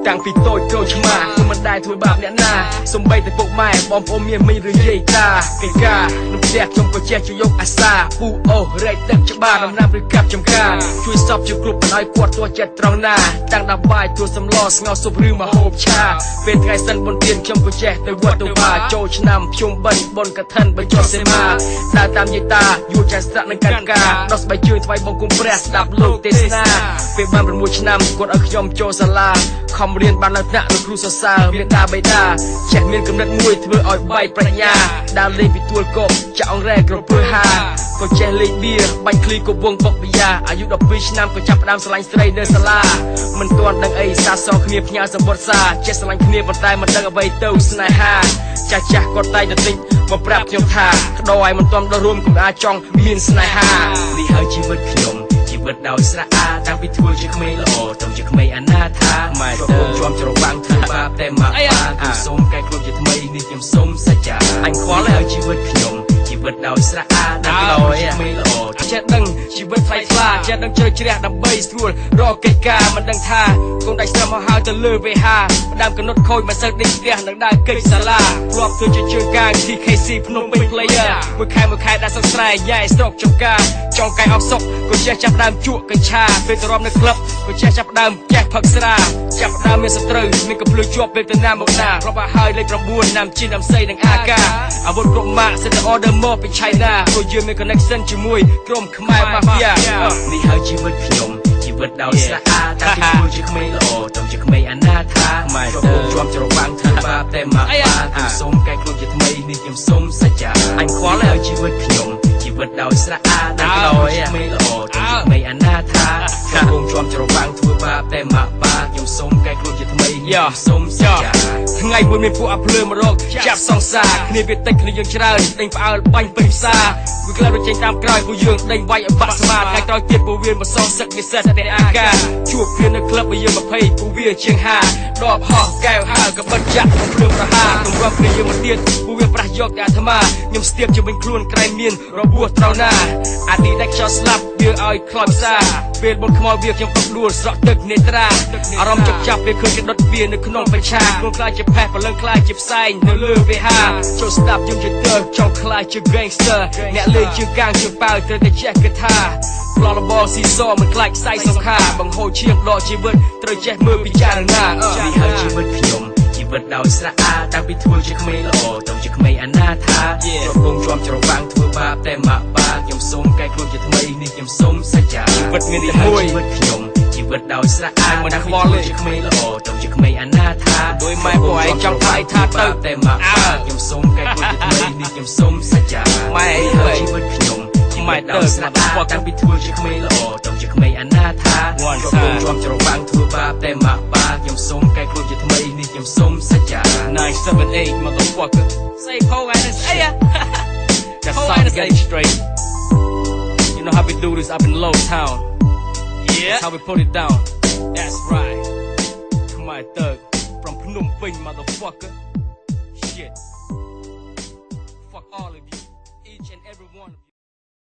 តាំងពីតូចកូនឆ្មាខ្ញុំមិនដែលធ្វើបាបអ្នកណាសំបីតែពុកម៉ែបងប្អូនមានមីឬយាយតាកិច្ចការនៅផ្ទះខ្ញុំក៏ចេះជួយយកអាសាពូអូរែកទឹកច្បារដំណាំឬកាប់ចំការជួយសពជាគ្រប់បណ្ដោយគាត់ទោះចិត្តត្រង់ណាតាំងដល់បាយទួសម្លស្ងោរស៊ុបឬម្ហូបឆាពេលថ្ងៃសិនបុណ្យទានខ្ញុំក៏ចេះទៅវត្តទៅបាចូលឆ្នាំភ្ជុំបិណ្ឌបុណ្យកឋិនបញ្ចុះសេមាដើរតាមយាយតាយួរចាស់ស្រាក់នឹងកាត់ការដោះស្បែកជើងថ្វាយបង្គំព្រះស្ដាប់លោកទេសនាពេលបាន6ឆ្នាំគាត់ឲ្យខ្ញុំចូលសាលាខំរៀនបាននៅថ្នាក់លោកគ្រូសរសើរមេដាបេដាចេះមានគំនិតមួយធ្វើឲ្យបែកប្រាជ្ញាដើរលេងពីទួលកបចាក់អង្រែក្រពើហាក៏ចេះលេងបៀបាញ់ឃ្លីក៏វងបុកបយ៉ាអាយុ12ឆ្នាំក៏ចាប់ផ្ដើមស្រឡាញ់ស្រីនៅសាលាមិនទាន់ដឹងអីសាសរគ្នាផ្ញើសម្បត្តិសាចេះស្រឡាញ់គ្នាប៉ុន្តែមិនដឹងអ្វីទៅស្នេហាចាស់គាត់តែទៅទិញមកប្រាប់ខ្ញុំថាក្តោឲ្យមិនទាន់ដល់រួមកុំអាចចង់មានស្នេហានេះហើយជីវិតខ្ញុំជីវិតដោយស្រៈអាតាំងពីធ្វើជាក្មេងល្អតាំងជាក្មេងអនាថាម៉ែទៅជាប់ច្រវាំងធ្វើបាបតែមកបានសូមកែខ្លួនជាថ្មីនេះខ្ញុំសូមសច្ចាអញខ្វល់ហើយជីវិតខ្ញុំជីវិតដោយស្រៈអាតាំងពីធ្វើជាក្មេងល្អចេះដឹងជីវិតថ្លៃថ្លាចេះដឹងជ្រៅជ្រះដើម្បីស្រួលរកកិច្ចការមិនដឹងថាកូនដាច់ស្រមមកហើយទៅលើវេហាផ្ដាំកណុតខូចមិនសូវដេកផ្ទះនឹងដើរកិច្ចសាលាធ្លាប់ធ្វើជាជើងកាង TKC ភ្នំពេញ player មួយខែដាក់សង្ស្រែញ៉ៃស្រុកចំការចង់កាយអស់សុកក៏ចេះចាប់ដើមជក់កញ្ឆាពេលទៅរំនៅក្លឹបក៏ចេះចាប់ដើមចេះផឹកស្រាចាប់ដើមមានសត្រូវមានកំភ្លឺជាប់ពេលទៅណាមកណារាប់ឲ្យហើយលេខ9ណាំជីនណាំសីនិងអាកាអាវុធគ្រប់ម៉ាកសិត order មកពី China ព្រោះយើងមាន connection ជាមួយក្រុមខ្មែរ Mafia នេះហើយជីវិតខ្ញុំជីវិតដោយស្រៈអាតាំងពីធ្វើជាក្មេងល្អតាំងជាក្មេងអនាថាម៉ែទៅជាប់ច្រវាំងធ្វើបាបតែមកបានខ្ញុំសូមកែខ្លួនជាថ្មីនេះខ្ញុំសូមសច្ចាអញខ្វល់ហើយជីវិតខ្ញុំជីវិតដោយស្រៈអាតាំងពីធ្វើជាក្មេងល្អតាំងជាក្មេងអនាថាខ្ញុំជាប់ច្រវាំងធ្វើបាបតែមកបានខ្ញុំសូមកែខ្លួនជាថ្មីនេះសូមសច្ចាថ្ងៃមួយមានពួកអាភ្លើមករកចាប់សង្សារគ្នាវាតិចគ្នាយើងច្រើនដេញផ្អើលបាញ់ពេញផ្សារវាក្លាយទៅចេញតាមក្រោយពួកយើងដេញវាយឲ្យបាក់ស្មាថ្ងៃក្រោយទៀតពួកវាមកសងសឹកនិស្សិតតែអាកាជួបគ្នានៅក្លឹបយើង20ពួកវាជាង50ដបហោះកែវហើក៏បិទចាក់មកភ្លើងប្រហារគំរាប់គ្នាយើងមកទៀតពួកវាប្រះយកតែអាត្មាខ្ញុំស្ទាបជាវិញខ្លួនក្រែងមានរបួសត្រោណាអាឌីដែលខ្យល់ស្លាប់វាឲ្យខ្លោចផ្សាពេលបុនខ្មោចវាខ្ញុំដួលស្រក់ទឹកនេត្រាអារម្មណ៍ចាប់ពេលឃើញគេដុតវានៅក្នុងបច្ឆាខ្លួនខ្លាចជាផេះព្រលឹងខ្លាចជាផ្សែងនៅលើវេហាចូលស្ដាប់យើងជាទើចង់ខ្លាចជា gangster អ្នកលេងជើងកាងជើងប៉ៅត្រូវតែចេះគិតថាប្លន់របស់ស៊ីសមិនខ្លាចខ្សែសង្ខាបង្ហូរឈាមដកជីវិតត្រូវចេះមើលពិចារណានេះហើយជីវិតខ្ញុំជីវិតដោយស្រៈអាតាំងពីធ្វើជាក្មេងល្អតាំងជាក្មេងអនាថាប្រពងជាប់ច្រវាំងធ្វើបាបតែមកបានខ្ញុំសូមកែខ្លួនជាថ្មីនេះខ្ញុំសូមសច្ចាជីវិតមានតែមួយជីវិតខ្ញុំជីវិតដោយស្រៈអាមិនខ្វល់ទេជាក្មេងល្អតាំងជាក្មេងអនាថាដោយម៉ែពួកឯងចង់ថាថាទៅតែមកបានខ្ញុំសូមកែខ្លួនជាថ្មីនេះខ្ញុំសូមសច្ចាម៉ែហើយជីវិតខ្ញុំម៉ែដល់ស្នាប់តាំងពីធ្វើជាក្មេងល្អតាំងជាក្មេងអនាថាប្រពងជាប់ច្រវាំងធ្វើបាបតែមកបានខ្ញុំសូមកែខ្លួនជាថ្មីនេះខ្ញុំសូមសច្ចា978 motherfucker say Paul and it's hey that's how getting straight you know how we do this up in Low Town yeah that's how we put it down that's right my thug from Phnom Penh motherfucker shit